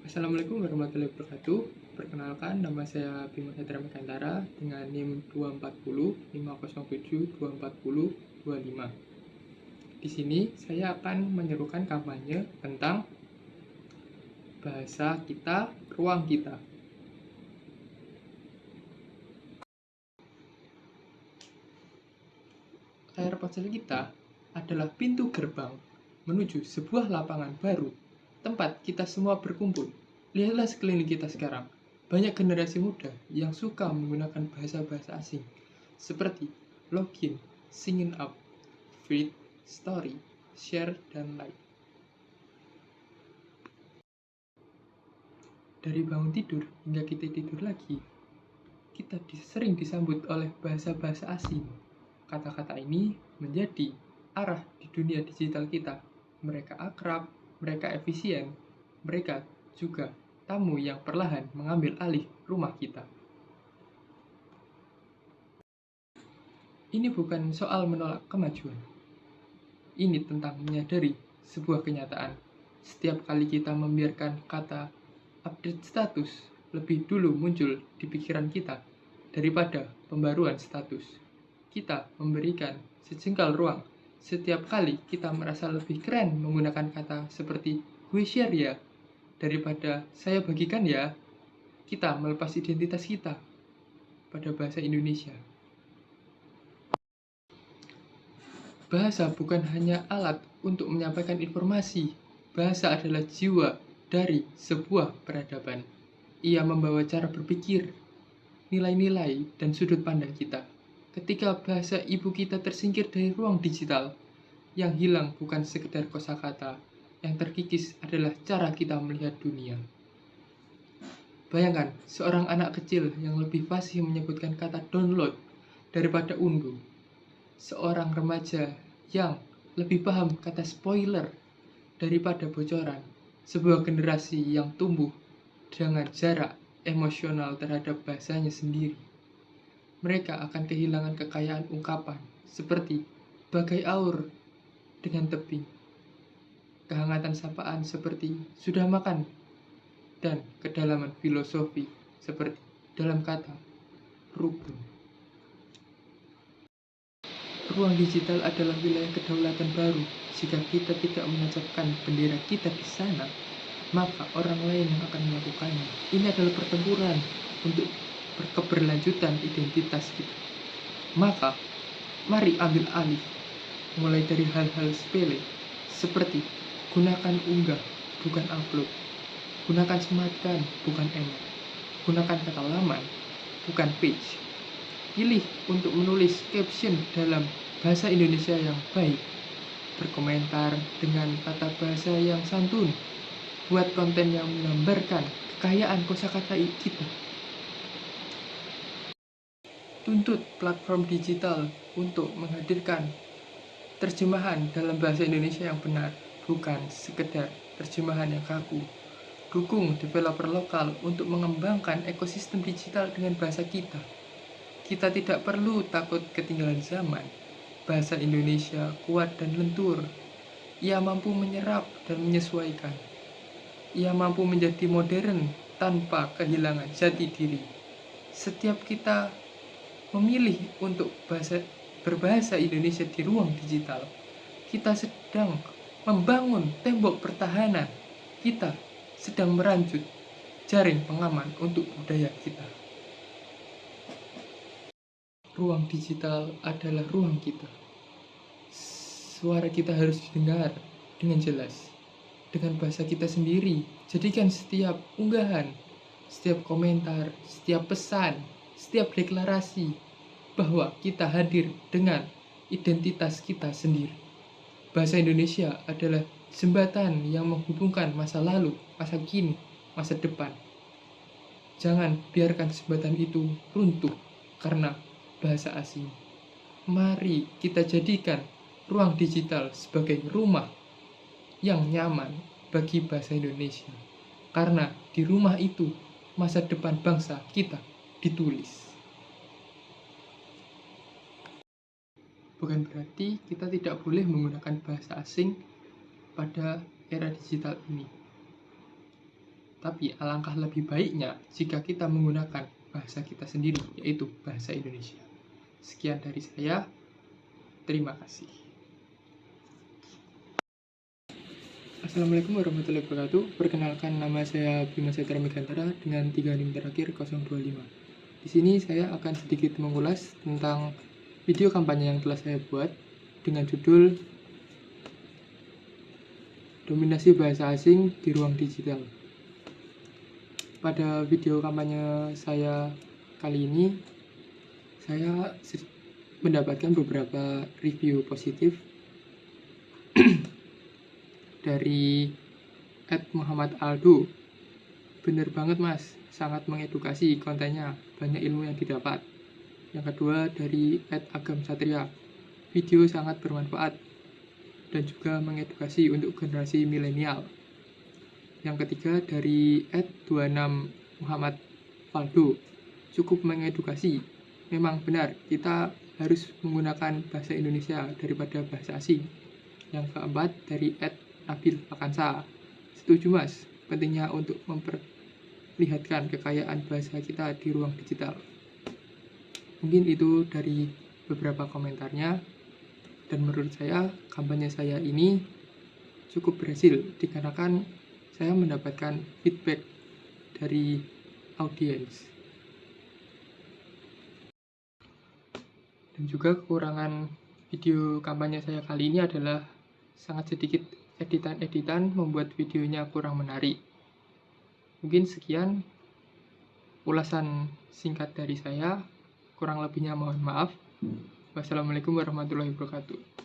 Assalamualaikum warahmatullahi wabarakatuh. Perkenalkan, nama saya Bima Hendra Mekantara dengan NIM 240 507 240 25. Di sini saya akan menyerukan kampanye tentang bahasa kita, ruang kita. Layar ponsel kita adalah pintu gerbang menuju sebuah lapangan baru, tempat kita semua berkumpul. Lihatlah sekeliling kita sekarang, banyak generasi muda yang suka menggunakan bahasa-bahasa asing, seperti login, sign up, feed, story, share, dan like. Dari bangun tidur hingga kita tidur lagi, kita sering disambut oleh bahasa-bahasa asing. Kata-kata ini menjadi arah di dunia digital kita. Mereka akrab, mereka efisien, mereka juga tamu yang perlahan mengambil alih rumah kita. Ini bukan soal menolak kemajuan. Ini tentang menyadari sebuah kenyataan. Setiap kali kita membiarkan kata update status lebih dulu muncul di pikiran kita daripada pembaruan status, kita memberikan sejengkal ruang. Setiap kali kita merasa lebih keren menggunakan kata seperti gue share ya daripada saya bagikan ya, kita melepas identitas kita pada bahasa Indonesia. Bahasa bukan hanya alat untuk menyampaikan informasi. Bahasa adalah jiwa dari sebuah peradaban. Ia membawa cara berpikir, nilai-nilai, dan sudut pandang kita. Ketika bahasa ibu kita tersingkir dari ruang digital, yang hilang bukan sekedar kosakata, yang terkikis adalah cara kita melihat dunia. Bayangkan seorang anak kecil yang lebih fasih menyebutkan kata download daripada unduh. Seorang remaja yang lebih paham kata spoiler daripada bocoran. Sebuah generasi yang tumbuh dengan jarak emosional terhadap bahasanya sendiri. Mereka akan kehilangan kekayaan ungkapan seperti bagai aur dengan tebing, kehangatan sapaan seperti sudah makan, dan kedalaman filosofi seperti dalam kata rukun. Ruang digital adalah wilayah kedaulatan baru. Jika kita tidak menancapkan bendera kita di sana, maka orang lain yang akan melakukannya. Ini adalah pertempuran untuk keberlanjutan identitas kita. Maka, mari ambil alih. Mulai dari hal-hal sepele, seperti gunakan unggah, bukan upload. Gunakan sematkan, bukan email. Gunakan kata laman, bukan page. Pilih untuk menulis caption dalam bahasa Indonesia yang baik. Berkomentar dengan tata bahasa yang santun. Buat konten yang menggambarkan kekayaan kosakata kita. Tuntut platform digital untuk menghadirkan terjemahan dalam bahasa Indonesia yang benar, bukan sekedar terjemahan yang kaku. Dukung developer lokal untuk mengembangkan ekosistem digital dengan bahasa kita. Kita tidak perlu takut ketinggalan zaman. Bahasa Indonesia kuat dan lentur. Ia mampu menyerap dan menyesuaikan. Ia mampu menjadi modern tanpa kehilangan jati diri. Setiap kita memilih untuk berbahasa Indonesia di ruang digital, kita sedang membangun tembok pertahanan. Kita sedang merancut jaring pengaman untuk budaya kita. Ruang digital adalah ruang kita. Suara kita harus didengar dengan jelas, dengan bahasa kita sendiri. Jadikan setiap unggahan, setiap komentar, setiap pesan, setiap deklarasi bahwa kita hadir dengan identitas kita sendiri. Bahasa Indonesia adalah jembatan yang menghubungkan masa lalu, masa kini, masa depan. Jangan biarkan jembatan itu runtuh karena bahasa asing. Mari kita jadikan ruang digital sebagai rumah yang nyaman bagi bahasa Indonesia. Karena di rumah itu masa depan bangsa kita ditulis. Bukan berarti kita tidak boleh menggunakan bahasa asing pada era digital ini. Tapi alangkah lebih baiknya jika kita menggunakan bahasa kita sendiri, yaitu bahasa Indonesia. Sekian dari saya. Terima kasih. Assalamualaikum warahmatullahi wabarakatuh. Perkenalkan, nama saya Bima Setra Megantara dengan 3 NIM terakhir 025. Di sini saya akan sedikit mengulas tentang video kampanye yang telah saya buat dengan judul Dominasi Bahasa Asing di Ruang Digital. Pada video kampanye saya kali ini, saya mendapatkan beberapa review positif dari @muhammadaldo. Bener banget mas, sangat mengedukasi kontennya, banyak ilmu yang didapat. Yang kedua dari @agamsatria, video sangat bermanfaat dan juga mengedukasi untuk generasi milenial. Yang ketiga dari @26muhammadfaldo, cukup mengedukasi. Memang benar, kita harus menggunakan bahasa Indonesia daripada bahasa asing. Yang keempat dari @nabilfakansa, setuju mas, pentingnya untuk memperlihatkan kekayaan bahasa kita di ruang digital. Mungkin itu dari beberapa komentarnya, dan menurut saya kampanye saya ini cukup berhasil dikarenakan saya mendapatkan feedback dari audiens. Dan juga kekurangan video kampanye saya kali ini adalah sangat sedikit editan-editan membuat videonya kurang menarik. Mungkin sekian ulasan singkat dari saya, kurang lebihnya mohon maaf. Wassalamualaikum warahmatullahi wabarakatuh.